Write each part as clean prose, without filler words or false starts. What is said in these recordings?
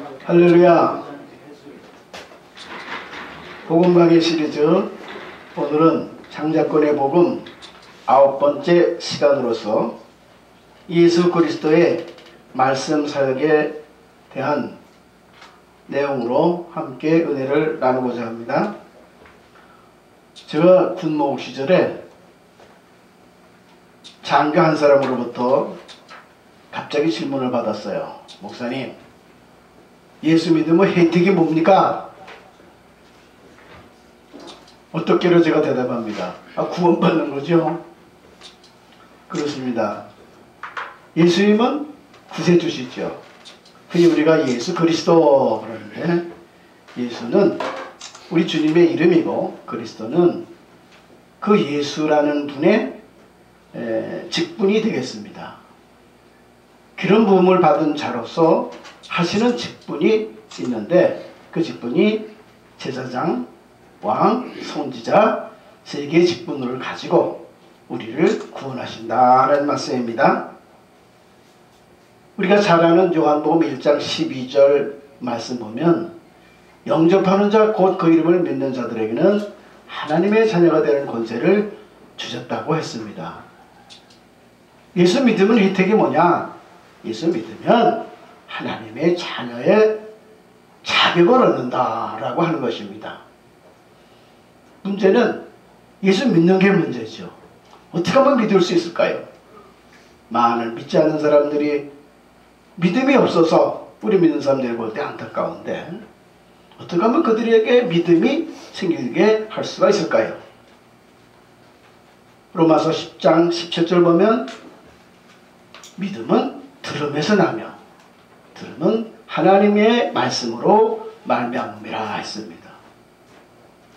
할렐루야. 복음 강의 시리즈, 오늘은 장자권의 복음 9번째 시간으로서 예수 그리스도의 말씀 사역에 대한 내용으로 함께 은혜를 나누고자 합니다. 제가 군목육 시절에 장교 한 사람으로부터 갑자기 질문을 받았어요. 목사님, 예수 믿으면 혜택이 뭡니까? 어떻게로 제가 대답합니다. 구원받는 거죠. 그렇습니다. 예수님은 구세주시죠. 흔히 우리가 예수 그리스도 그러는데, 예수는 우리 주님의 이름이고 그리스도는 그 예수라는 분의 직분이 되겠습니다. 그런 부름을 받은 자로서 하시는 직분이 있는데, 그 직분이 제사장, 왕, 선지자 세 개의 직분을 가지고 우리를 구원하신다는 말씀입니다. 우리가 잘 아는 요한복음 1장 12절 말씀 보면, 영접하는 자 곧 그 이름을 믿는 자들에게는 하나님의 자녀가 되는 권세를 주셨다고 했습니다. 예수 믿으면 혜택이 뭐냐? 예수 믿으면 하나님의 자녀의 자격을 얻는다라고 하는 것입니다. 문제는 예수 믿는 게 문제죠. 어떻게 하면 믿을 수 있을까요? 많은 믿지 않는 사람들이 믿음이 없어서 우리 믿는 사람들이 볼 때 안타까운데, 어떻게 하면 그들에게 믿음이 생기게 할 수가 있을까요? 로마서 10장 17절 보면, 믿음은 들음에서 나며 들음은 하나님의 말씀으로 말미암음이라 했습니다.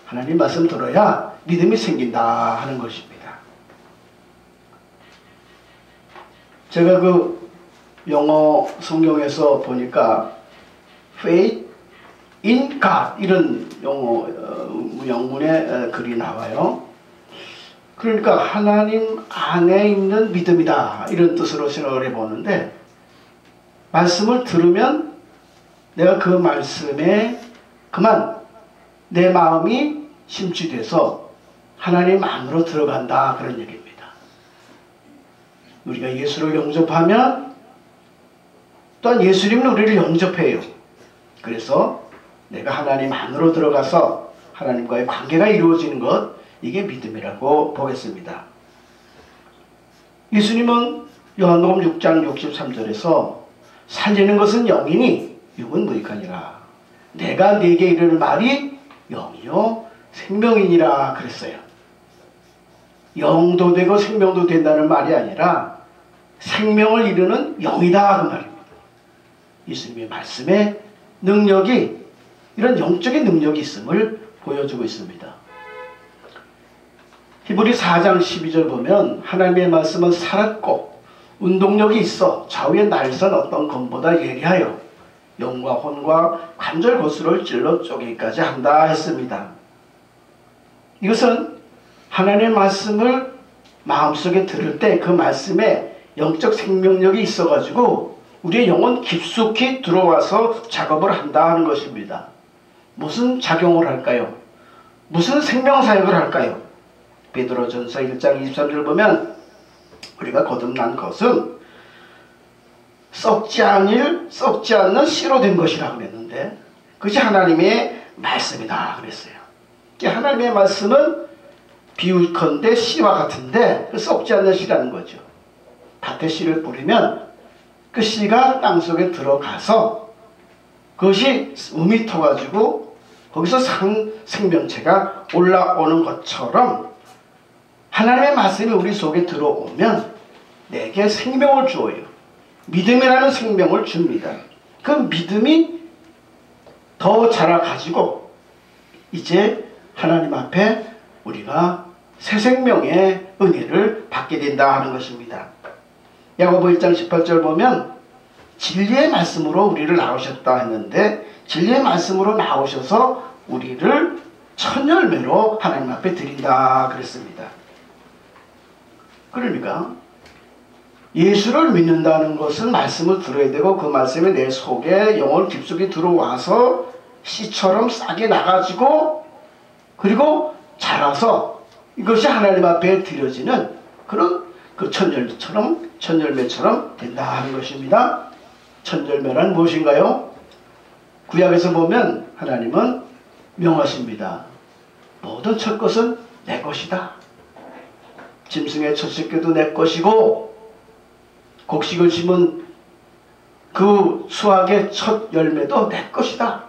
하나님 말씀 들어야 믿음이 생긴다 하는 것입니다. 제가 그 영어 성경에서 보니까 faith in God 이런 영어 영문의 글이 나와요. 그러니까 하나님 안에 있는 믿음이다 이런 뜻으로 생각을 해보는데, 말씀을 들으면 내가 그 말씀에 그만 내 마음이 심취돼서 하나님 안으로 들어간다 그런 얘기입니다. 우리가 예수를 영접하면 또한 예수님은 우리를 영접해요. 그래서 내가 하나님 안으로 들어가서 하나님과의 관계가 이루어지는 것, 이게 믿음이라고 보겠습니다. 예수님은 요한복음 6장 63절에서 살리는 것은 영이니 육은 무익하니라. 내가 네게 이르는 말이 영이요 생명이니라 그랬어요. 영도 되고 생명도 된다는 말이 아니라 생명을 이루는 영이다 그 말입니다. 예수님의 말씀에 능력이, 이런 영적인 능력이 있음을 보여주고 있습니다. 히브리 4장 12절 보면, 하나님의 말씀은 살았고 운동력이 있어 좌우에 날선 어떤 검보다 예리하여 영과 혼과 관절 고수를 찔러 쪼개기까지 한다 했습니다. 이것은 하나님의 말씀을 마음속에 들을 때 그 말씀에 영적 생명력이 있어가지고 우리의 영혼 깊숙이 들어와서 작업을 한다 하는 것입니다. 무슨 작용을 할까요? 무슨 생명사역을 할까요? 베드로전서 1장 23절 보면, 우리가 거듭난 것은 썩지 않는 씨로 된 것이라고 그랬는데, 그것이 하나님의 말씀이다 그랬어요. 하나님의 말씀은 비유컨대 씨와 같은데, 썩지 않는 씨라는 거죠. 밭에 씨를 뿌리면 그 씨가 땅속에 들어가서 그것이 음이 터가지고 거기서 생명체가 올라오는 것처럼, 하나님의 말씀이 우리 속에 들어오면 내게 생명을 주어요. 믿음이라는 생명을 줍니다. 그 믿음이 더 자라가지고 이제 하나님 앞에 우리가 새 생명의 은혜를 받게 된다 하는 것입니다. 야고보 1장 18절 보면, 진리의 말씀으로 우리를 나오셨다 했는데, 진리의 말씀으로 나오셔서 우리를 천열매로 하나님 앞에 드린다 그랬습니다. 그러니까 예수를 믿는다는 것은 말씀을 들어야 되고 그 말씀이 내 속에 영혼 깊숙이 들어와서 씨처럼 싹이 나가지고 그리고 자라서 이것이 하나님 앞에 드려지는 그런 그 천열매처럼 된다 하는 것입니다. 천열매란 무엇인가요? 구약에서 보면 하나님은 명하십니다. 모든 첫 것은 내 것이다. 짐승의 첫 새끼도 내 것이고 곡식을 심은 그 수확의 첫 열매도 내 것이다.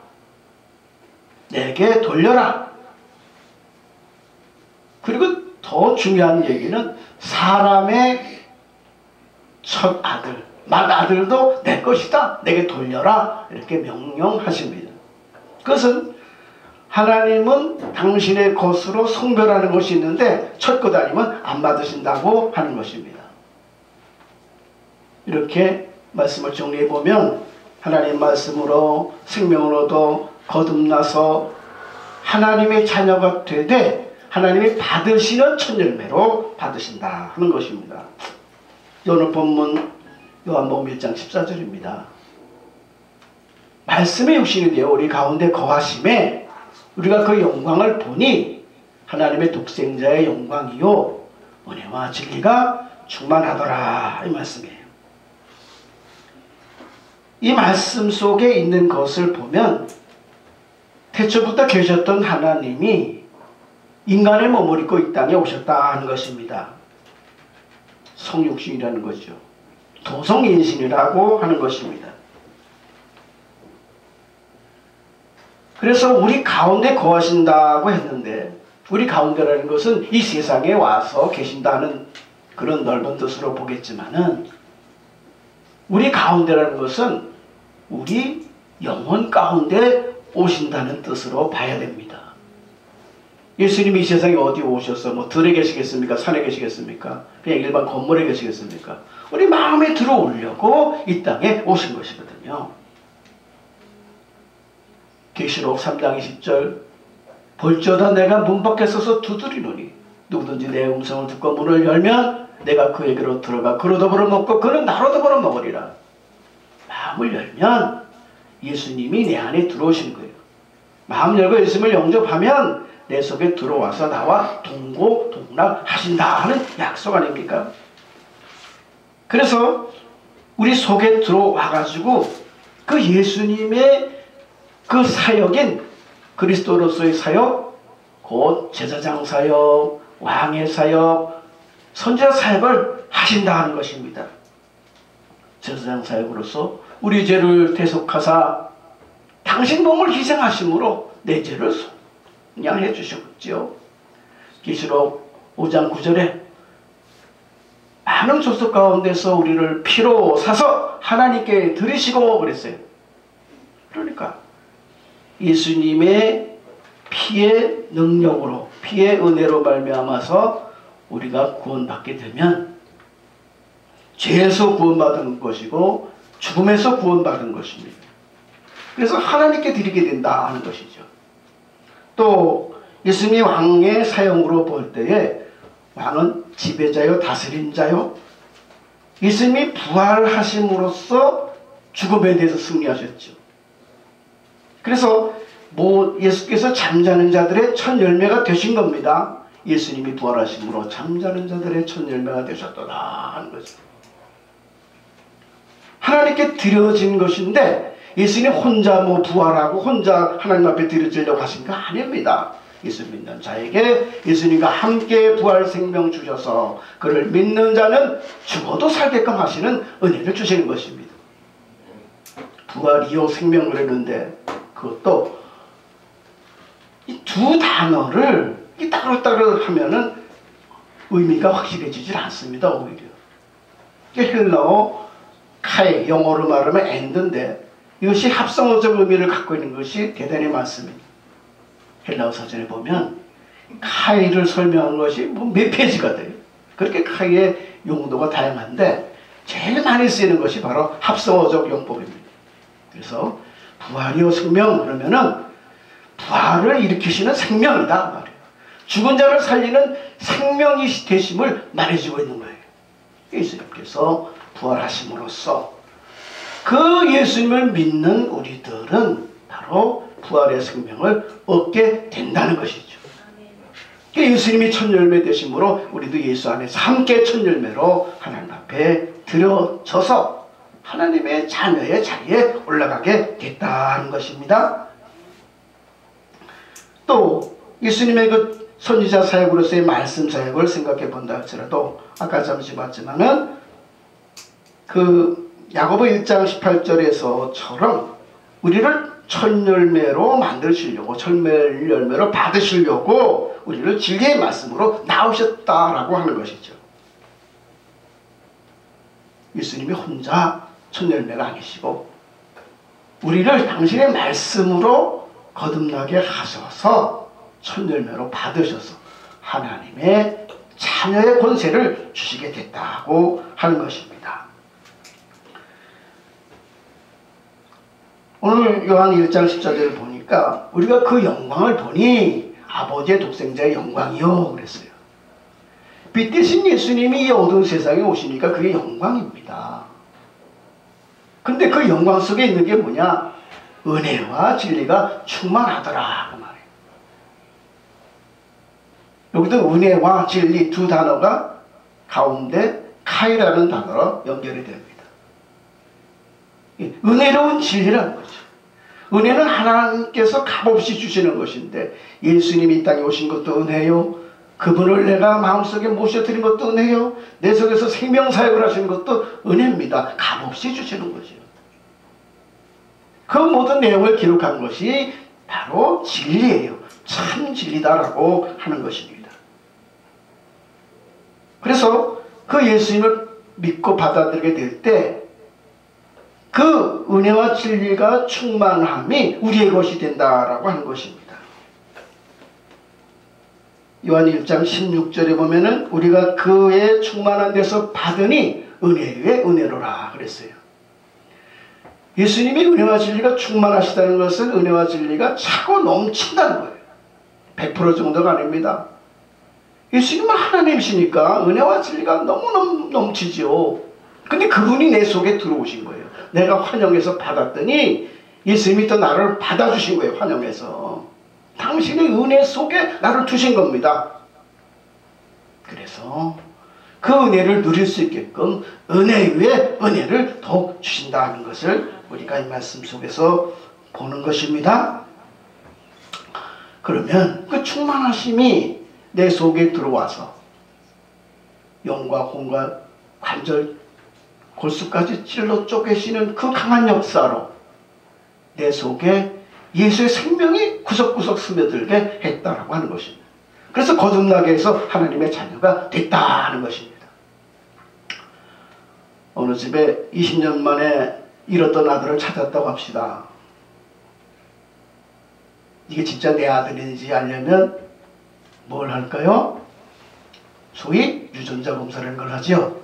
내게 돌려라. 그리고 더 중요한 얘기는 사람의 첫 아들, 맏아들도 내 것이다. 내게 돌려라. 이렇게 명령하십니다. 그것은 하나님은 당신의 것으로 성별하는 것이 있는데 첫 것 아니면 안 받으신다고 하는 것입니다. 이렇게 말씀을 정리해보면 하나님 말씀으로 생명으로도 거듭나서 하나님의 자녀가 되되 하나님이 받으시는 첫 열매로 받으신다 하는 것입니다. 오늘 본문 요한복음 1장 14절입니다. 말씀의 육신이 되어 우리 가운데 거하심에 우리가 그 영광을 보니 하나님의 독생자의 영광이요 은혜와 진리가 충만하더라 이 말씀이에요. 이 말씀 속에 있는 것을 보면 태초부터 계셨던 하나님이 인간의 몸을 입고 이 땅에 오셨다 하는 것입니다. 성육신이라는 거죠. 도성인신이라고 하는 것입니다. 그래서 우리 가운데 거하신다고 했는데 우리 가운데라는 것은 이 세상에 와서 계신다는 그런 넓은 뜻으로 보겠지만은 우리 가운데라는 것은 우리 영혼 가운데 오신다는 뜻으로 봐야 됩니다. 예수님이 이 세상에 어디 오셔서 뭐 들에 계시겠습니까? 산에 계시겠습니까? 그냥 일반 건물에 계시겠습니까? 우리 마음에 들어오려고 이 땅에 오신 것이거든요. 계시록 3장 20절 볼지어다 내가 문 밖에 서서 두드리노니 누구든지 내 음성을 듣고 문을 열면 내가 그에게로 들어가 그로 더불어 먹고 그는 나로 더불어 먹으리라. 마음을 열면 예수님이 내 안에 들어오시는 거예요. 마음 열고 예수님을 영접하면 내 속에 들어와서 나와 동고동락하신다 하는 약속 아닙니까? 그래서 우리 속에 들어와가지고 그 예수님의 그 사역인 그리스도로서의 사역, 곧 제사장 사역, 왕의 사역, 선지자 사역을 하신다 하는 것입니다. 제사장 사역으로서 우리 죄를 대속하사 당신 몸을 희생하심으로 내 죄를 속량해 주셨지요. 계시록 5장 9절에 많은 족속 가운데서 우리를 피로 사서 하나님께 드리시고 그랬어요. 그러니까 예수님의 피의 능력으로 피의 은혜로 말미암아서 우리가 구원받게 되면 죄에서 구원받은 것이고 죽음에서 구원받은 것입니다. 그래서 하나님께 드리게 된다 하는 것이죠. 또 예수님이 왕의 사형으로 볼 때에 왕은 지배자요 다스림자요. 예수님이 부활하심으로써 죽음에 대해서 승리하셨죠. 그래서 예수께서 잠자는 자들의 첫 열매가 되신 겁니다. 예수님이 부활하심으로 잠자는 자들의 첫 열매가 되셨더라 하는 거죠. 하나님께 드려진 것인데 예수님 혼자 부활하고 혼자 하나님 앞에 드려지려고 하신 거 아닙니다. 예수 믿는 자에게 예수님과 함께 부활 생명 주셔서 그를 믿는 자는 죽어도 살게끔 하시는 은혜를 주시는 것입니다. 부활이요 생명을 했는데 그것도 이 두 단어를 따로따로 하면은 의미가 확실해지질 않습니다. 오히려 헬라어 카에 영어로 말하면 엔드인데 이것이 합성어적 의미를 갖고 있는 것이 대단히 많습니다. 헬라어 사전에 보면 카이를 설명한 것이 몇 페이지가 돼요. 그렇게 카이의 용도가 다양한데 제일 많이 쓰이는 것이 바로 합성어적 용법입니다. 그래서 부활이요 생명 그러면은 부활을 일으키시는 생명이다 말이에요. 죽은 자를 살리는 생명이 되심을 말해주고 있는 거예요. 예수님께서 부활하심으로써 그 예수님을 믿는 우리들은 바로 부활의 생명을 얻게 된다는 것이죠. 예수님이 첫 열매 되심으로 우리도 예수 안에서 함께 첫 열매로 하나님 앞에 드려져서 하나님의 자녀의 자리에 올라가게 됐다는 것입니다. 또 예수님의 그 선지자 사역으로서의 말씀 사역을 생각해 본다 할지라도 아까 잠시 봤지만은 그 야고보 1장 18절에서처럼 우리를 첫 열매로 만드시려고, 첫 열매로 받으시려고 우리를 진리의 말씀으로 나오셨다라고 하는 것이죠. 예수님이 혼자 첫 열매가 아니시고 우리를 당신의 말씀으로 거듭나게 하셔서 첫 열매로 받으셔서 하나님의 자녀의 권세를 주시게 됐다고 하는 것입니다. 오늘 요한 1장 14절을 보니까 우리가 그 영광을 보니 아버지의 독생자의 영광이요 그랬어요. 빛 대신 예수님이 이 어두운 세상에 오시니까 그게 영광입니다. 근데 그 영광 속에 있는 게 뭐냐? 은혜와 진리가 충만하더라 그 말이에요. 여기도 은혜와 진리 두 단어가 가운데 카이라는 단어로 연결이 됩니다. 은혜로운 진리라는 거죠. 은혜는 하나님께서 값없이 주시는 것인데 예수님이 이 땅에 오신 것도 은혜요. 그분을 내가 마음속에 모셔드린 것도 은혜요. 내 속에서 생명사역을 하시는 것도 은혜입니다. 값없이 주시는 거죠. 그 모든 내용을 기록한 것이 바로 진리예요. 참 진리다라고 하는 것입니다. 그래서 그 예수님을 믿고 받아들이게 될 때 그 은혜와 진리가 충만함이 우리의 것이 된다라고 하는 것입니다. 요한 1장 16절에 보면은 우리가 그의 충만한 데서 받으니 은혜 위에 은혜로라 그랬어요. 예수님이 은혜와 진리가 충만하시다는 것은 은혜와 진리가 차고 넘친다는 거예요. 100% 정도가 아닙니다. 예수님은 하나님이시니까 은혜와 진리가 너무너무 넘치지요. 근데 그분이 내 속에 들어오신 거예요. 내가 환영해서 받았더니 예수님이 또 나를 받아주신 거예요. 환영해서. 당신의 은혜 속에 나를 두신 겁니다. 그래서 그 은혜를 누릴 수 있게끔 은혜 위에 은혜를 더욱 주신다는 것을 우리가 이 말씀 속에서 보는 것입니다. 그러면 그 충만하심이 내 속에 들어와서 영과 혼과 관절 골수까지 찔러 쪼개시는 그 강한 역사로 내 속에 예수의 생명이 구석구석 스며들게 했다라고 하는 것입니다. 그래서 거듭나게 해서 하나님의 자녀가 됐다는 것입니다. 어느 집에 20년 만에 잃었던 아들을 찾았다고 합시다. 이게 진짜 내 아들인지 알려면 뭘 할까요? 소위 유전자 검사라는 걸 하죠.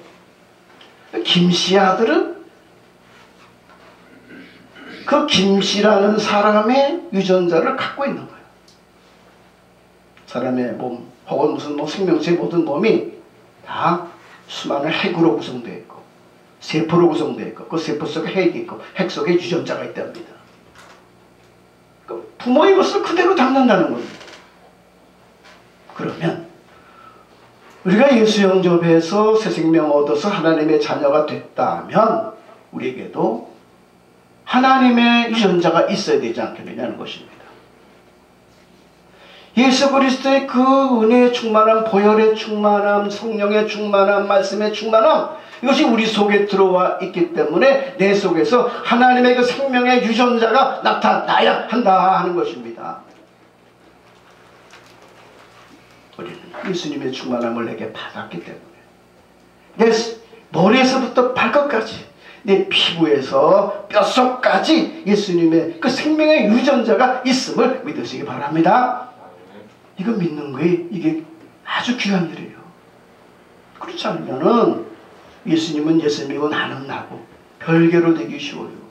김씨 아들은 그 김씨라는 사람의 유전자를 갖고 있는 거예요. 사람의 몸 혹은 무슨 생명체의 모든 몸이 다 수많은 핵으로 구성되어 있고 세포로 구성되어 있고 그 세포 속에 핵이 있고 핵 속에 유전자가 있답니다. 부모의 것을 그대로 담는다는 겁니다. 그러면 우리가 예수 영접해서 새 생명 얻어서 하나님의 자녀가 됐다면 우리에게도 하나님의 유전자가 있어야 되지 않겠느냐는 것입니다. 예수 그리스도의 그 은혜의 충만함, 보혈의 충만함, 성령의 충만함, 말씀의 충만함, 이것이 우리 속에 들어와 있기 때문에 내 속에서 하나님의 그 생명의 유전자가 나타나야 한다 하는 것입니다. 우리는 예수님의 충만함을 내게 받았기 때문에 내 머리에서부터 발끝까지 내 피부에서 뼛속까지 예수님의 그 생명의 유전자가 있음을 믿으시기 바랍니다. 이거 믿는 거에 이게 아주 귀한 일이에요. 그렇지 않으면은 예수님은 예수님이고 나는 나고 별개로 되기 쉬워요.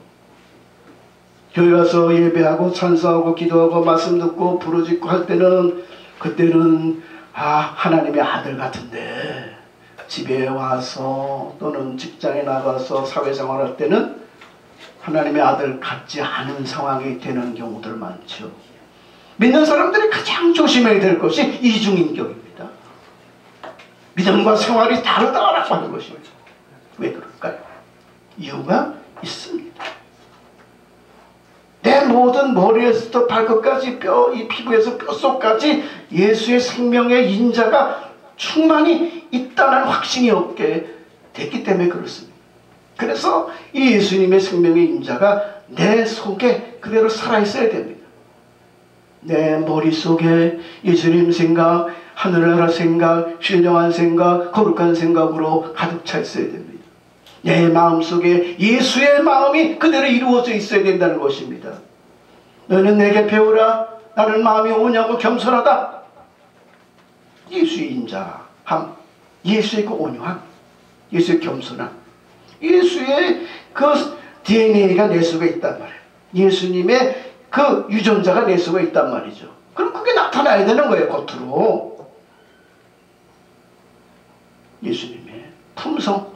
교회 와서 예배하고 찬송하고 기도하고 말씀 듣고 부르짖고 할 때는 그때는 하나님의 아들 같은데 집에 와서 또는 직장에 나가서 사회생활할 때는 하나님의 아들 같지 않은 상황이 되는 경우들 많죠. 믿는 사람들이 가장 조심해야 될 것이 이중인격입니다. 믿음과 생활이 다르다라고 하는 것입니다. 왜 그럴까요? 이유가 있습니다. 내 모든 머리에서부터 발끝까지 이 피부에서 뼛속까지 예수의 생명의 인자가 충만히 있다는 확신이 없게 됐기 때문에 그렇습니다. 그래서 이 예수님의 생명의 인자가 내 속에 그대로 살아있어야 됩니다. 내 머릿속에 예수님 생각, 하늘나라 생각, 신령한 생각, 거룩한 생각으로 가득 차 있어야 됩니다. 내 마음속에 예수의 마음이 그대로 이루어져 있어야 된다는 것입니다. 너는 내게 배우라. 나는 마음이 온유하고 겸손하다. 예수의 인자함, 예수의 그 온유함, 예수의 겸손함, 예수의 그 DNA가 내 속에 있단 말이에요. 예수님의 그 유전자가 내 속에 있단 말이죠. 그럼 그게 나타나야 되는 거예요, 겉으로. 예수님의 품성,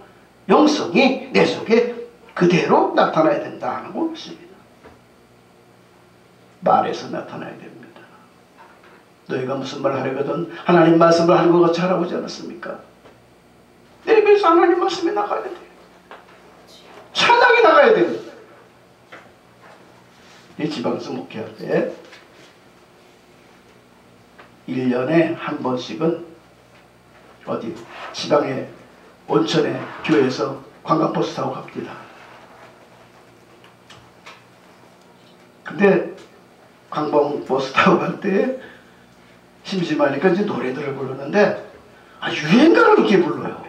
영성이 내 속에 그대로 나타나야 된다는 것입니다. 말에서 나타나야 됩니다. 너희가 무슨 말을 하려거든 하나님 말씀을 하는 것 같이 하라고 하지 않았습니까? 내 입에서 하나님 말씀이 나가야 돼요. 찬양이 나가야 됩니다. 이 지방에서 목회할 때 1년에 한 번씩은 어디 지방에 온천에 교회에서 관광버스 타고 갑니다. 근데 관광버스 타고 갈 때 심심하니까 이제 노래들을 부르는데 유행가를 그렇게 불러요.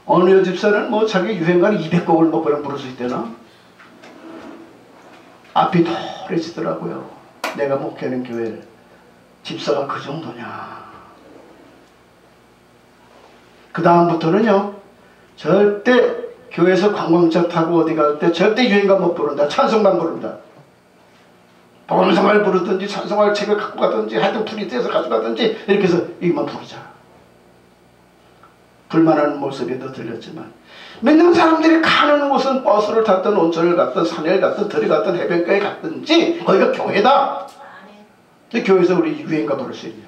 어느 집사는 뭐 자기 유행가를 200곡을 뭐 그냥 부를 수 있대나? 앞이 노래지더라고요. 내가 목회하는 교회 집사가 그 정도냐. 그 다음부터는요, 절대 교회에서 관광차 타고 어디 갈 때 절대 유행가 못 부른다. 찬송만 부른다. 복음성을 부르든지 찬송할 책을 갖고 가든지 하여튼 프린트해서 가져가든지 이렇게 해서 이것만 부르자. 불만하는 모습에도 들렸지만 믿는 사람들이 가는 곳은 버스를 탔든 온천을 갔든 산을 갔든 들이 갔든 해변가에 갔든지 거기가 교회다. 교회에서 우리 유행가 부를 수 있냐.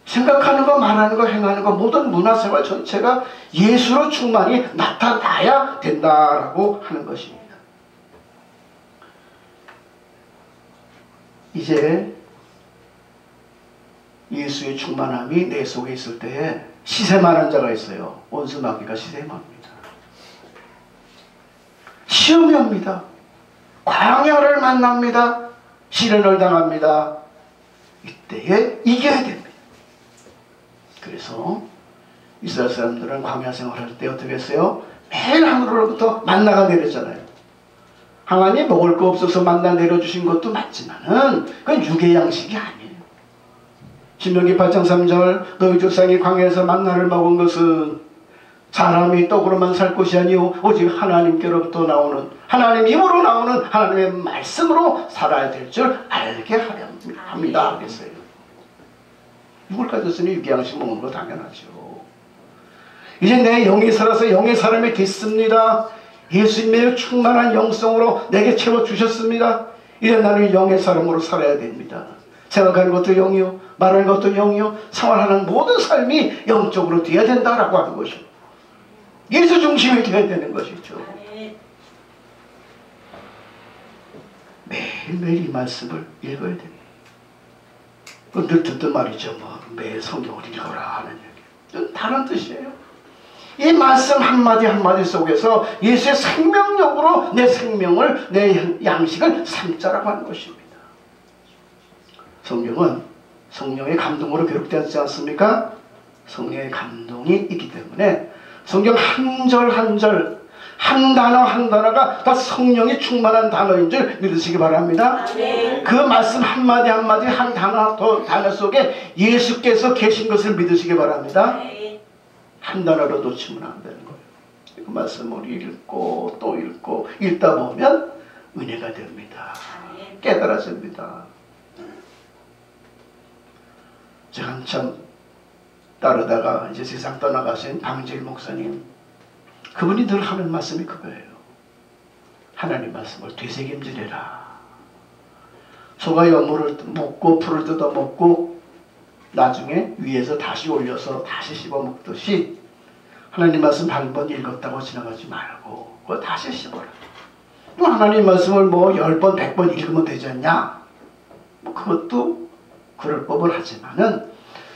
생각하는 거, 말하는 거, 행하는 거, 모든 문화생활 전체가 예수로 충만히 나타나야 된다라고 하는 것입니다. 이제 예수의 충만함이 내 속에 있을 때에 시샘하는 자가 있어요. 원수마귀가 시샘합니다. 시험이 옵니다. 광야를 만납니다. 시련을 당합니다. 이때에 이겨야 됩니다. 그래서 이스라엘 사람들은 광야 생활할 때 어떻게 했어요? 매일 하늘로부터 만나가 내렸잖아요. 하나님 먹을 거 없어서 만나 내려주신 것도 맞지만은 그건 육의 양식이 아니에요. 신명기 8장 3절 너희 조상이 광야에서 만나를 먹은 것은 사람이 떡으로만 살 것이 아니오 오직 하나님께로부터 나오는 하나님 입으로 나오는 하나님의 말씀으로 살아야 될 줄 알게 하려 합니다. 그랬어요. 육을 가졌으니 육의 양식 먹는 거 당연하죠. 이제 내 영이 살아서 영의 사람이 됐습니다. 예수님의 충만한 영성으로 내게 채워주셨습니다. 이제 나는 영의 사람으로 살아야 됩니다. 생각하는 것도 영이요, 말하는 것도 영이요, 생활하는 모든 삶이 영적으로 되어야 된다라고 하는 것이죠. 예수 중심이 되어야 되는 것이죠. 매일매일 이 말씀을 읽어야 됩니다. 늘 듣던 말이죠. 매일 성경을 읽어라 하는 얘기. 다른 뜻이에요. 이 말씀 한마디 한마디 속에서 예수의 생명력으로 내 생명을, 내 양식을 삼자라고 하는 것입니다. 성경은 성령의 감동으로 기록되지 않습니까? 성령의 감동이 있기 때문에 성경 한 절 한 절, 한 단어 한 단어가 다 성령이 충만한 단어인 줄 믿으시기 바랍니다. 그 말씀 한마디 한마디 한 단어 속에 예수께서 계신 것을 믿으시기 바랍니다. 한 단어로 놓치면 안 되는 거예요. 그 말씀을 읽고 또 읽고 읽다 보면 은혜가 됩니다. 깨달아집니다. 제가 한참 따르다가 이제 세상 떠나가신 방재일 목사님, 그분이 늘 하는 말씀이 그거예요. 하나님 말씀을 되새김질해라. 소가 여물을 먹고 풀을 뜯어 먹고 나중에 위에서 다시 올려서 다시 씹어 먹듯이 하나님 말씀 한 번 읽었다고 지나가지 말고 그거 다시 씹어라. 또 하나님 말씀을 뭐 10번 100번 읽으면 되지 않냐, 뭐 그것도 그럴 법은 하지만은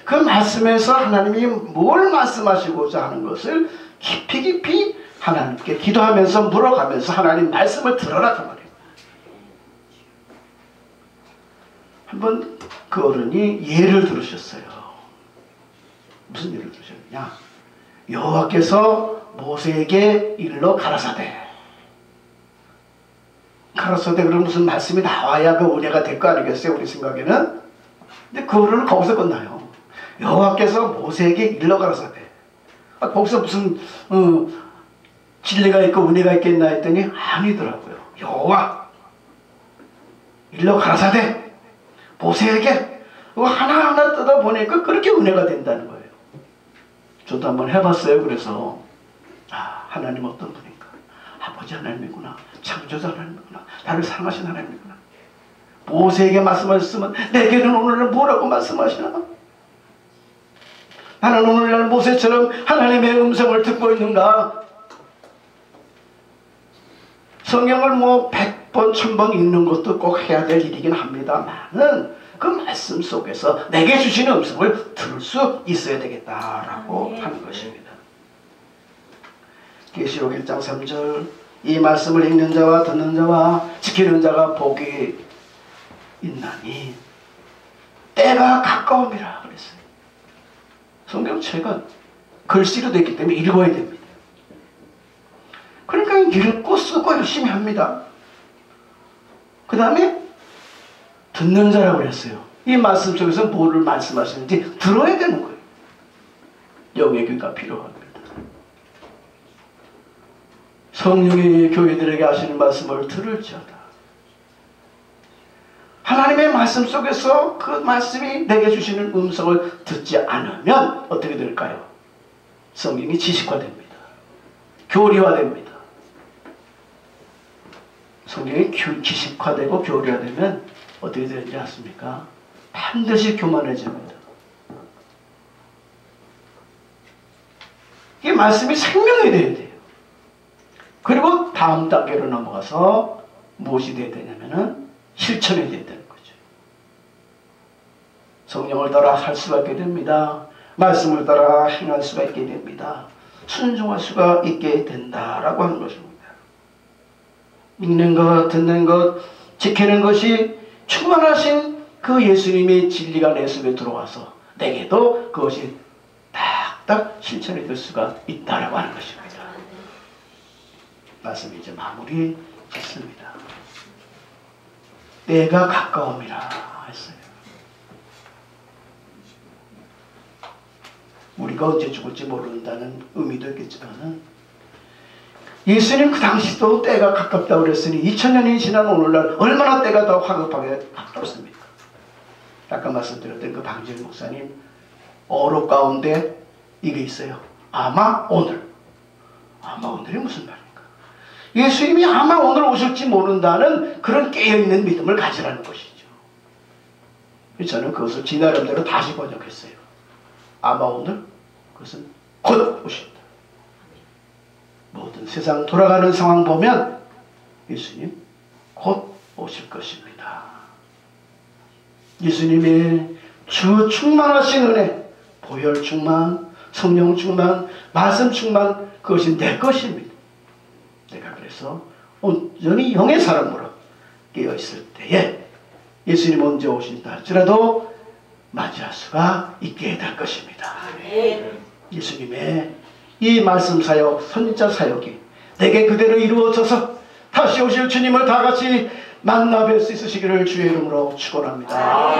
그 말씀에서 하나님이 뭘 말씀하시고자 하는 것을 깊이 깊이 하나님께 기도하면서 물어가면서 하나님 말씀을 들어라 그 말이에요. 한번 그 어른이 예를 들으셨어요. 무슨 예를 들으셨느냐, 여호와께서 모세에게 일러 가라사대. 가라사대 그럼 무슨 말씀이 나와야 그 은혜가 될 거 아니겠어요, 우리 생각에는. 근데 그 어른은 거기서 끝나요. 여호와께서 모세에게 일러 가라사대. 거기서 무슨 진리가 있고 은혜가 있겠나 했더니 아니더라고요. 여호와 일러 가라사대 모세에게 하나하나 뜯어보니까 그렇게 은혜가 된다는 거예요. 저도 한번 해봤어요. 그래서 하나님 어떤 분인가, 아버지 하나님이구나, 창조자 하나님이구나, 나를 사랑하신 하나님이구나. 모세에게 말씀하셨으면 내게는 오늘날 뭐라고 말씀하시나? 나는 오늘날 모세처럼 하나님의 음성을 듣고 있는가? 성경을 뭐 100번 1000번 읽는 것도 꼭 해야 될 일이긴 합니다만은 그 말씀 속에서 내게 주시는 음성을 들을 수 있어야 되겠다라고 하는 것입니다. 계시록 1장 3절, 이 말씀을 읽는 자와 듣는 자와 지키는 자가 복이 있나니 때가 가까움이라 그랬어요. 성경책은 글씨로 되어 있기 때문에 읽어야 됩니다. 그러니까 읽고 쓰고 열심히 합니다. 그 다음에 듣는 자라고 그랬어요. 이 말씀 속에서 뭐를 말씀하시는지 들어야 되는 거예요. 영의 귀가 필요합니다. 성령이 교회들에게 하시는 말씀을 들을지어다. 하나님의 말씀 속에서 그 말씀이 내게 주시는 음성을 듣지 않으면 어떻게 될까요? 성경이 지식화됩니다. 교리화됩니다. 성경이 지식화되고 교리화되면 어떻게 되는지 아십니까? 반드시 교만해집니다. 이 말씀이 생명이 되어야 돼요. 그리고 다음 단계로 넘어가서 무엇이 되어야 되냐면은 실천이 되어야 되는 거죠. 성령을 따라 할 수가 있게 됩니다. 말씀을 따라 행할 수가 있게 됩니다. 순종할 수가 있게 된다라고 하는 것입니다. 읽는 것, 듣는 것, 지키는 것이 충만하신 그 예수님의 진리가 내 속에 들어와서 내게도 그것이 딱딱 실천이 될 수가 있다라고 하는 것입니다. 말씀이 이제 마무리 짓습니다. 때가 가까움이라 했어요. 우리가 언제 죽을지 모른다는 의미도 있겠지만은 예수님 그 당시도 때가 가깝다고 그랬으니 2000년이 지난 오늘날 얼마나 때가 더 화급하게 가깝습니까? 아까 말씀드렸던 그 방재일 목사님 어록 가운데 이게 있어요. 아마 오늘. 아마 오늘이 무슨 말입니까? 예수님이 아마 오늘 오실지 모른다는 그런 깨어있는 믿음을 가지라는 것이죠. 저는 그것을 제 나름대로 다시 번역했어요. 아마 오늘, 그것은 곧 오신다. 모든 세상 돌아가는 상황 보면 예수님 곧 오실 것입니다. 예수님의 주 충만하신 은혜, 보혈 충만, 성령 충만, 말씀 충만, 그것이 내 것입니다. 내가 그래서 온전히 영의 사람으로 깨어있을 때에 예수님 언제 오신다 할지라도 맞이할 수가 있게 될 것입니다. 예수님의 이 말씀 사역, 선지자 사역이 내게 그대로 이루어져서 다시 오실 주님을 다 같이 만나 뵐 수 있으시기를 주의 이름으로 축원합니다.